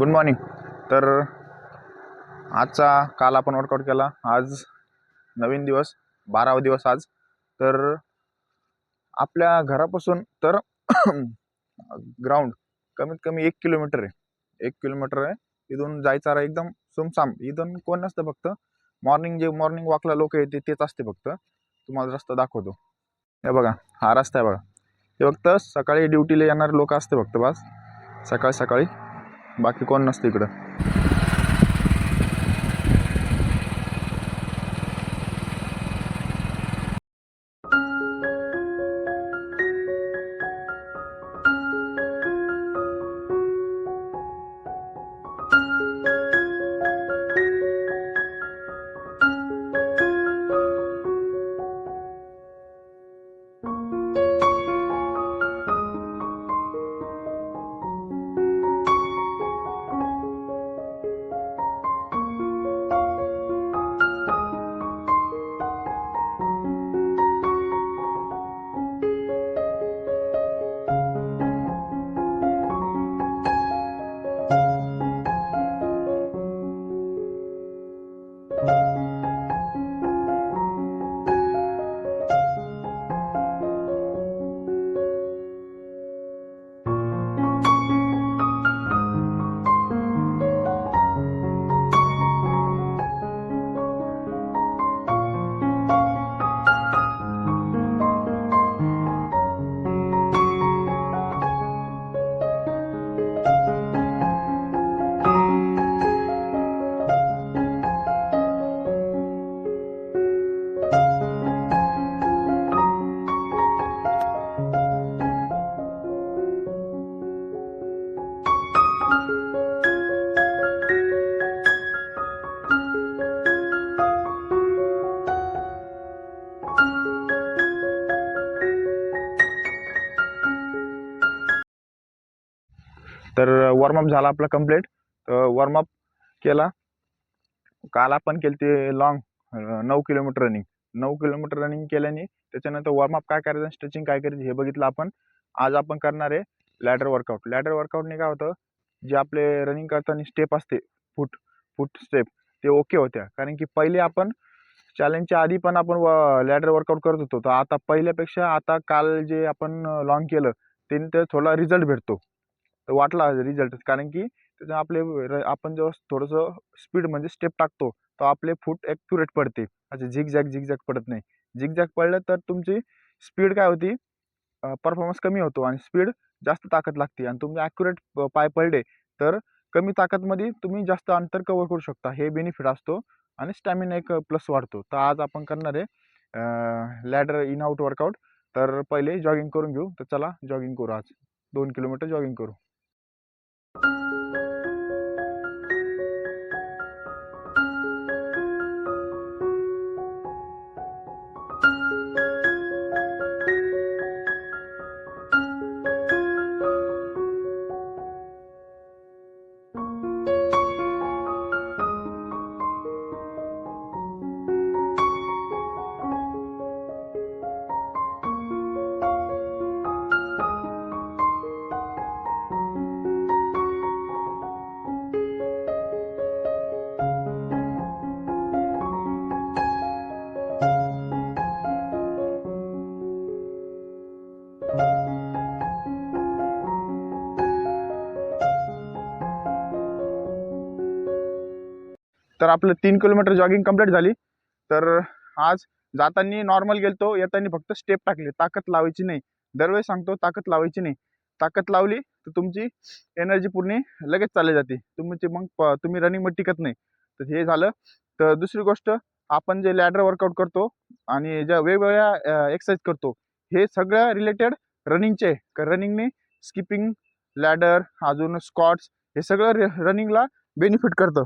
Good morning. तर काल आपण वर्कआउट केला, आज नवीन दिवस, 12वा दिवस आज. तर आपल्या घरापासून तर ग्राउंड कमीत कमी 1 किलोमीटर आहे. 1 किलोमीटर आहे. इथून जायचा एकदम सुमसाम. इथून कोण नसतं, फक्त मॉर्निंग वॉकला लोक येते तेच असते. फक्त तुम्हाला रस्ता दाखवतो. हे बघा, हा रस्ता आहे बघा. हे फक्त सकाळी ड्युटीला येणारे लोक असते फक्त, बस सकाळी. बाकी कोण नसतं इकडं. तर वॉर्मअप झाला आपला कंप्लीट. वॉर्मअप केला. काल आपण केली ते long 9 kilometre running. 9 kilometre running केल्याने त्याच्यानंतर वॉर्मअप काय करायचं, स्ट्रेचिंग काय करायचं हे बघितलं आपण. आज आपण करणार आहे लॅडर वर्कआउट. लॅडर वर्कआउटने काय होतं, जे आपले रनिंग करताना स्टेप असते, फूट स्टेप, ते ओके होत्या. कारण की पहिले आपण चॅलेंजच्या आधी पण आपण लॅडर वर्कआउट करत होतो. तर आता पहिल्यापेक्षा आता काल जे आपण लॉंग केलं ते थोडा रिझल्ट भेटतो. तर वाटला रिझल्ट, कारण की त्याचं आपण जेव्हा थोडंसं स्पीड म्हणजे स्टेप टाकतो तर आपले फूट ॲक्युरेट पडते. अच्छा, झिगझॅग पडत नाही. झिगझॅग पडलं तर तुमची स्पीड काय होती, परफॉर्मन्स कमी होतो आणि स्पीड जास्त ताकद लागते. आणि तुमचे ॲक्युरेट पाय पडले तर कमी ताकदमध्ये तुम्ही जास्त अंतर कव्हर करू शकता. हे बेनिफिट असतो आणि स्टॅमिना एक प्लस वाढतो. तर आज आपण करणार आहे लॅडर इन आउट वर्कआउट. तर पहिले जॉगिंग करून घेऊ. तर चला जॉगिंग करू. आज 2 किलोमीटर जॉगिंग करू. तर आपलं 3 किलोमीटर जॉगिंग कंप्लीट झाली. तर आज जाताना नॉर्मल गेलतो, येताना फक्त स्टेप टाकले. ताकद लावायची नाही. दरवेळेस सांगतो, ताकद लावायची नाही. ताकद लावली तर तुमची एनर्जी पूर्ण लगेच चालली जाते. मग तुम्ही रनिंगमध्ये टिकत नाही. तर हे झालं. तर दुसरी गोष्ट, आपण जे लॅडर वर्कआउट करतो आणि ज्या वेगवेगळ्या एक्सरसाइज करतो, हे सगळं रिलेटेड रनिंगचे. रनिंगने स्किपिंग, लॅडर, अजून स्क्वॉट्स, हे सगळं रनिंगला बेनिफिट करतं.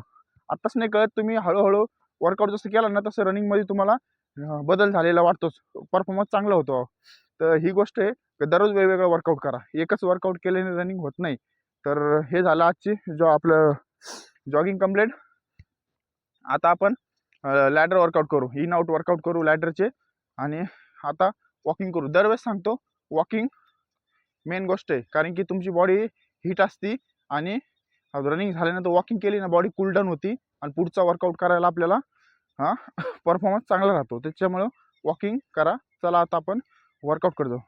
आत्ताच नाही कळत, तुम्ही हळूहळू वर्कआउट जसं केलं ना तसं रनिंगमध्ये तुम्हाला बदल झालेला वाटतोच, परफॉर्मन्स चांगला होतो. तर ही गोष्ट आहे की दररोज वेगवेगळं वर्कआउट करा. एकच वर्कआउट केल्याने रनिंग होत नाही. तर हे झालं आजची आपलं जॉगिंग कंप्लीट. आता आपण लॅडर वर्कआउट करू, इन आउट वर्कआउट करू लॅडरचे. आणि आता वॉकिंग करू. दरवेळेस सांगतो, वॉकिंग मेन गोष्ट आहे, कारण की तुमची बॉडी हीट असते आणि रनिंग झाल्यानंतर वॉकिंग केली ना बॉडी कूल डाऊन होती आणि पुढचा वर्कआउट करायला आपल्याला परफॉर्मन्स चांगला राहतो. त्याच्यामुळं वॉकिंग करा. चला आता आपण वर्कआउट करतो.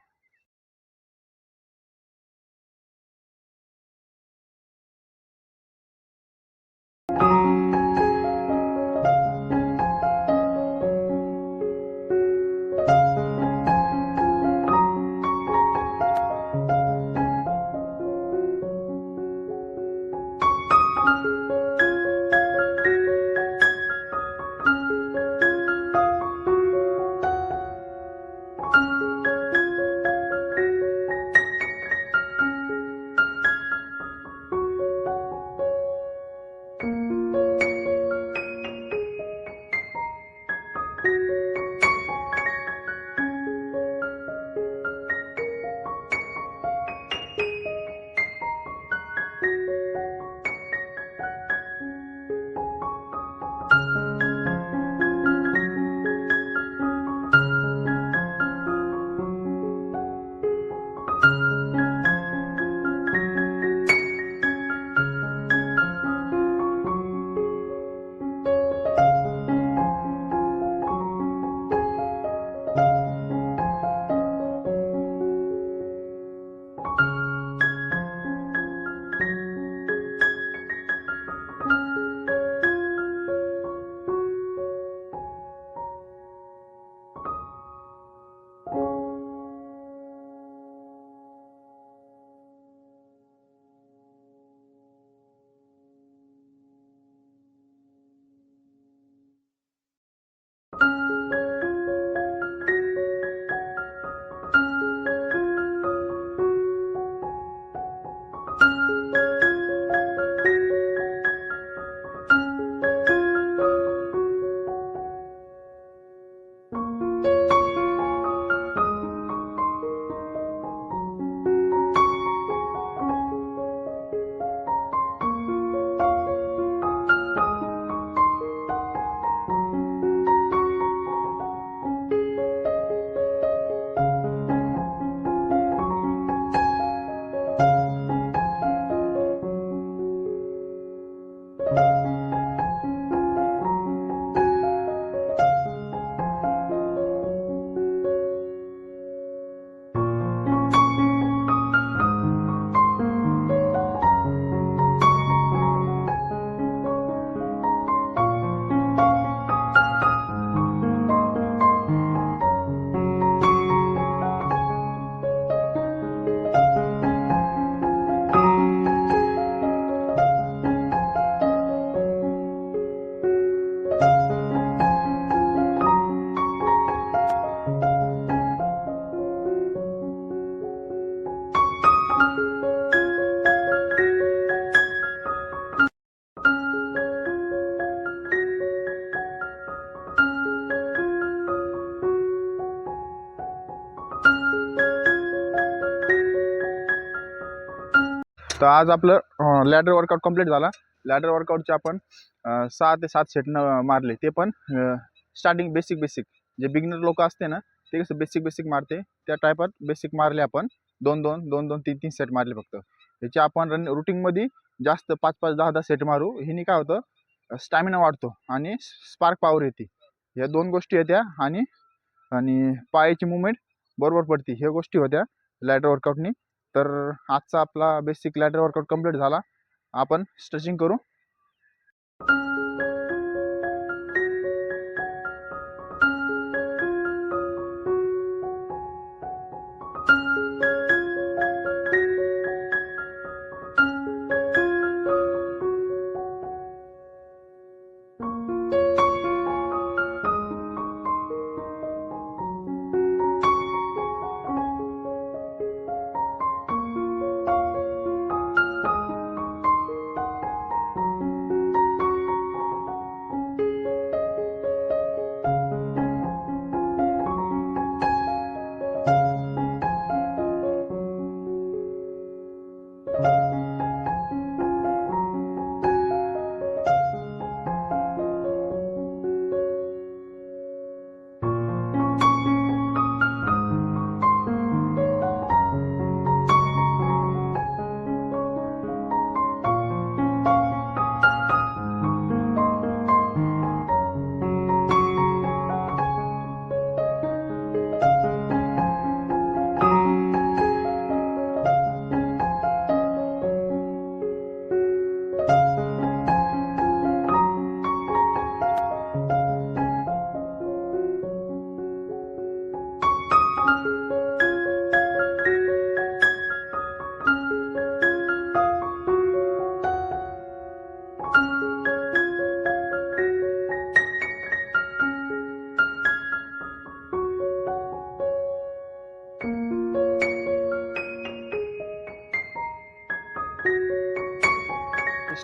तर आज आपलं लॅडर वर्कआउट कंप्लीट झाला. लॅडर वर्कआउटचे आपण 6 ते 7 सेट मारले. ते पण स्टार्टिंग बेसिक जे बिगिनर लोक असते ना ते कसं बेसिक मारते त्या टाईपात बेसिक मारले आपण. 2-2 3-3 सेट मारले फक्त. त्याचे आपण रुटीनमध्ये जास्त 5-5 10-10 सेट मारू. हिने काय होतं स्टॅमिना वाढतो आणि स्पार्क पॉवर येते. या 2 गोष्टी येत्या आणि पायाची मुवमेंट बरोबर पडते. ह्या गोष्टी होत्या लॅडर वर्कआउटनी. तर आजचा आपला बेसिक लॅडर वर्कआउट कंप्लीट झाला. आपण स्ट्रेचिंग करू.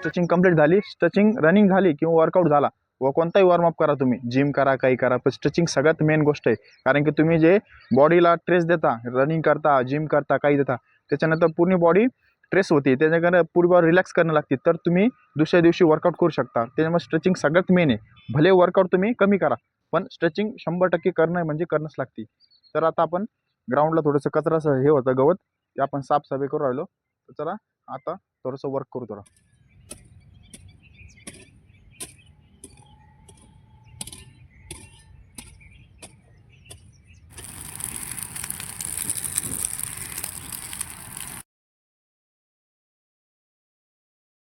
स्ट्रेचिंग कंप्लीट झाली, स्ट्रेचिंग रनिंग झाली किंवा वर्कआउट झाला व कोणताही वॉर्मअप करा, तुम्ही जिम करा काही करा, पण स्ट्रेचिंग सगळ्यात मेन गोष्ट आहे. कारण की तुम्ही जे बॉडीला ट्रेस देता, रनिंग करता, जिम करता, काही देता, त्याच्यानंतर पूर्ण बॉडी ट्रेस होते, त्याच्याकडे पूर्ण बॉडी रिलॅक्स करणं लागते, तर तुम्ही दुसऱ्या दिवशी वर्कआउट करू शकता. त्याच्यामुळे स्ट्रेचिंग सगळ्यात मेन आहे. भले वर्कआउट तुम्ही कमी करा, पण स्ट्रेचिंग 100% करणं म्हणजे करणंच लागते. तर आता आपण ग्राउंडला थोडंसं कचराचं हे होतं गवत, ते आपण साफसफाई करू राहिलो. तर चला आता थोडंसं वर्क करू थोडं.